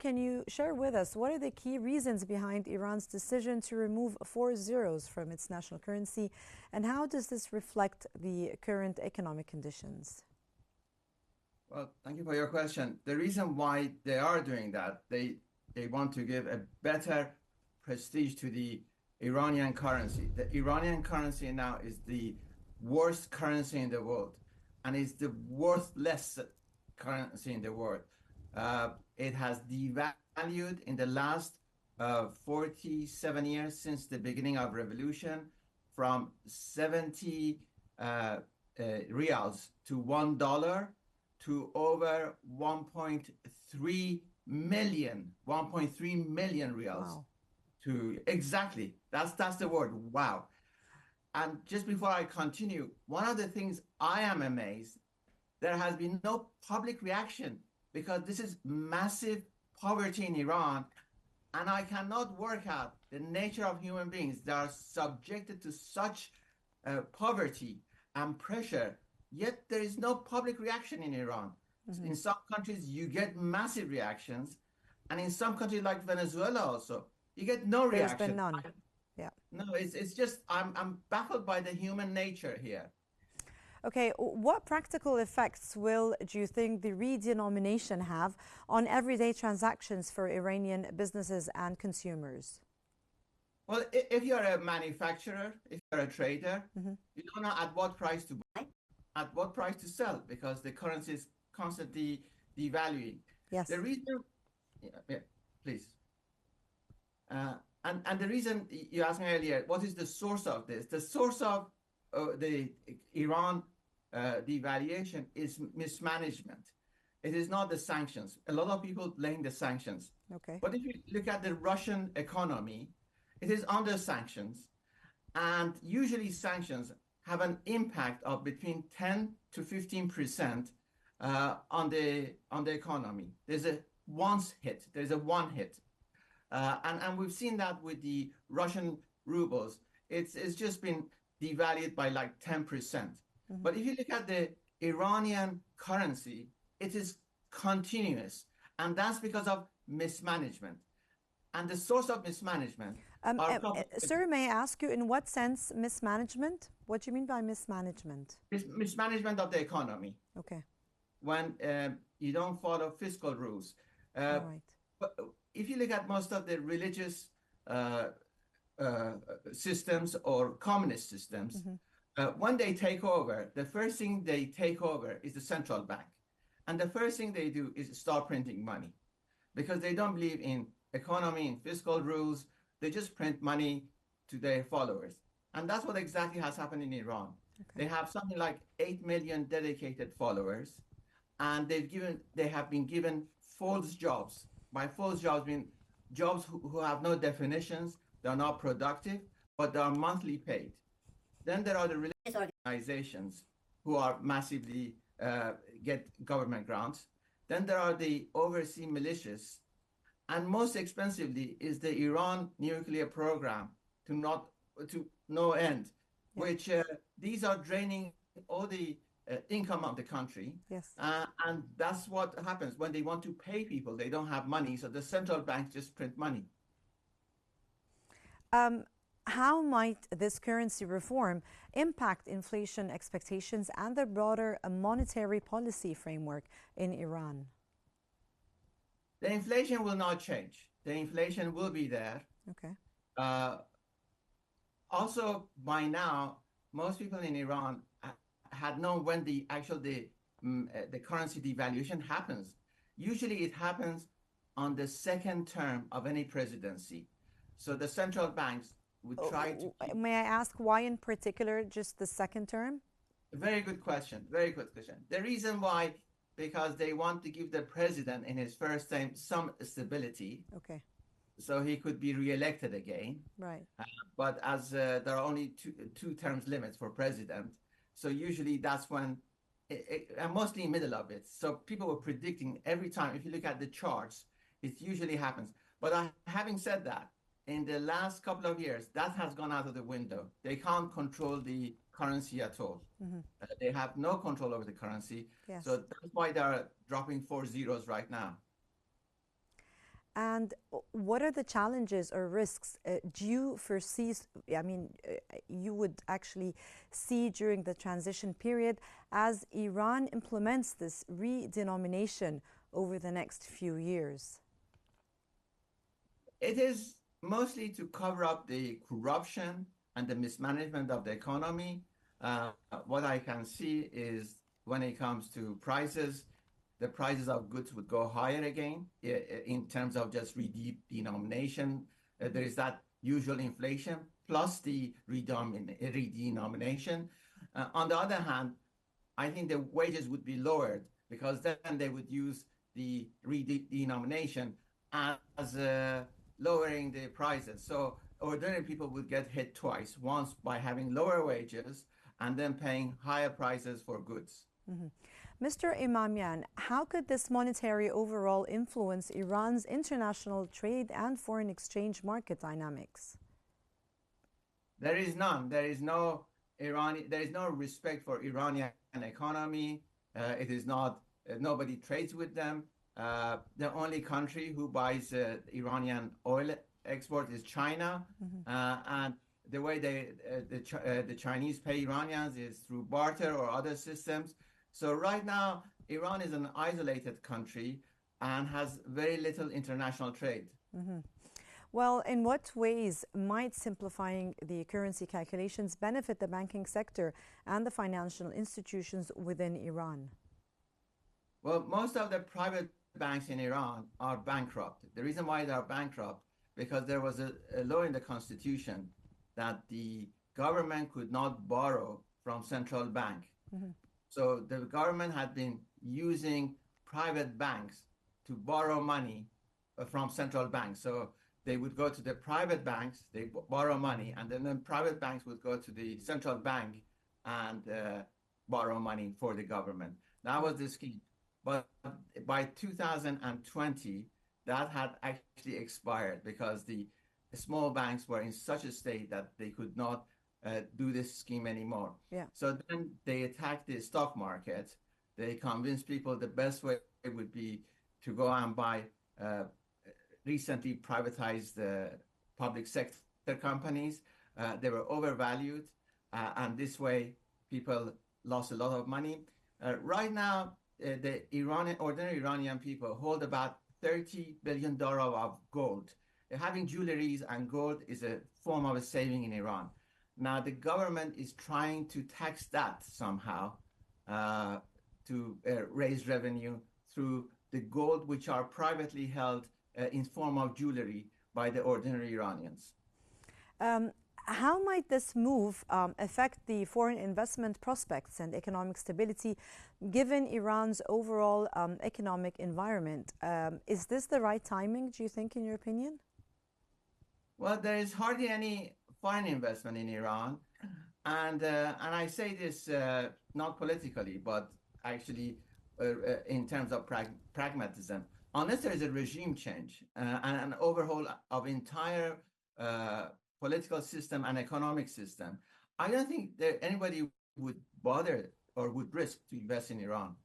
can you share with us what are the key reasons behind Iran's decision to remove 4 zeros from its national currency, and how does this reflect the current economic conditions? Well, thank you for your question. The reason why they are doing that, they want to give a better prestige to the Iranian currency. The Iranian currency now is the worst currency in the world, and is the worthless currency in the world. It has devalued in the last 47 years since the beginning of revolution, from 70 riyals to $1 to over 1.3 million, 1.3 million riyals. Wow. To exactly, that's the word, wow. And just before I continue, one of the things I am amazed, there has been no public reaction, because this is massive poverty in Iran, and I cannot work out the nature of human beings that are subjected to such poverty and pressure, yet there is no public reaction in Iran. Mm-hmm. In some countries, you get massive reactions, and in some countries like Venezuela also, you get no reaction. There's been none. Yeah. No, it's just I'm baffled by the human nature here. Okay, what practical effects do you think the redenomination have on everyday transactions for Iranian businesses and consumers? Well, if you're a manufacturer, if you're a trader, mm-hmm. you don't know at what price to buy, at what price to sell, because the currency is constantly devaluing. Yes. The reason, yeah, please. And the reason you asked me earlier, what is the source of this? The source of the Iran devaluation is mismanagement. It is not the sanctions. A lot of people blame the sanctions. Okay. But if you look at the Russian economy, it is under sanctions, and usually sanctions have an impact of between 10 to 15% on the economy. There's a one hit. And we've seen that with the Russian rubles. It's just been devalued by like 10%. Mm-hmm. But if you look at the Iranian currency, it is continuous. And that's because of mismanagement. And the source of mismanagement... Sir, may I ask you, in what sense mismanagement? What do you mean by mismanagement? Mismanagement of the economy. Okay. When you don't follow fiscal rules. All right. But if you look at most of the religious systems or communist systems, mm-hmm. When they take over, the first thing they take over is the central bank. And the first thing they do is start printing money, because they don't believe in economy and fiscal rules. They just print money to their followers. And that's what exactly has happened in Iran. Okay. They have something like 8 million dedicated followers, and they have been given false jobs. By false jobs, mean jobs who have no definitions, they're not productive, but they are monthly paid. Then there are the religious organizations who are massively get government grants. Then there are the overseas militias. And most expensively is the Iran nuclear program to no end, yeah. Which these are draining all the income of the country. Yes. And that's what happens when they want to pay people. They don't have money, so the central banks just print money. How might this currency reform impact inflation expectations and the broader monetary policy framework in Iran? The inflation will not change. The inflation will be there. Okay. Also, by now, most people in Iran had known when the currency devaluation happens. Usually it happens on the second term of any presidency. So the central banks would try to... May I ask why in particular just the second term? Very good question. Very good question. The reason why, because they want to give the president in his first time some stability. Okay. So he could be re-elected again. Right. But as there are only two terms limits for president, so usually that's when, and mostly in the middle of it. So people were predicting every time, if you look at the charts, it usually happens. But having said that, in the last couple of years, that has gone out of the window. They can't control the currency at all. Mm-hmm. They have no control over the currency. Yes. So that's why they're dropping 4 zeros right now. And what are the challenges or risks do you foresee? I mean, you would actually see during the transition period as Iran implements this redenomination over the next few years? It is mostly to cover up the corruption and the mismanagement of the economy. What I can see is when it comes to prices, the prices of goods would go higher again in terms of just redenomination. There is that usual inflation plus the redenomination. On the other hand, I think the wages would be lowered because then they would use the redenomination as lowering the prices. So ordinary people would get hit twice, once by having lower wages and then paying higher prices for goods. Mm-hmm. Mr. Imamian, how could this monetary overall influence Iran's international trade and foreign exchange market dynamics? There is none. There is no There is no respect for Iranian economy. It is not. Nobody trades with them. The only country who buys Iranian oil export is China, and the way the Chinese pay Iranians is through barter or other systems. So right now, Iran is an isolated country and has very little international trade. Mm-hmm. Well, in what ways might simplifying the currency calculations benefit the banking sector and the financial institutions within Iran? Well, most of the private banks in Iran are bankrupt. The reason why they are bankrupt, because there was a law in the constitution that the government could not borrow from central bank. Mm-hmm. So the government had been using private banks to borrow money from central banks. So they would go to the private banks, they borrow money, and then private banks would go to the central bank and borrow money for the government. That was the scheme. But by 2020, that had actually expired because the small banks were in such a state that they could not do this scheme anymore. Yeah. So then they attacked the stock market. They convinced people the best way would be to go and buy recently privatized public sector companies. They were overvalued, and this way people lost a lot of money. Right now, the ordinary Iranian people hold about $30 billion of gold. Having jewelries and gold is a form of a saving in Iran. Now, the government is trying to tax that somehow to raise revenue through the gold, which are privately held in form of jewelry by the ordinary Iranians. How might this move affect the foreign investment prospects and economic stability given Iran's overall economic environment? Is this the right timing, do you think, in your opinion? Well, there is hardly any foreign investment in Iran. And I say this not politically, but actually in terms of pragmatism. Unless there is a regime change and an overhaul of entire political system and economic system, I don't think that anybody would bother or would risk to invest in Iran.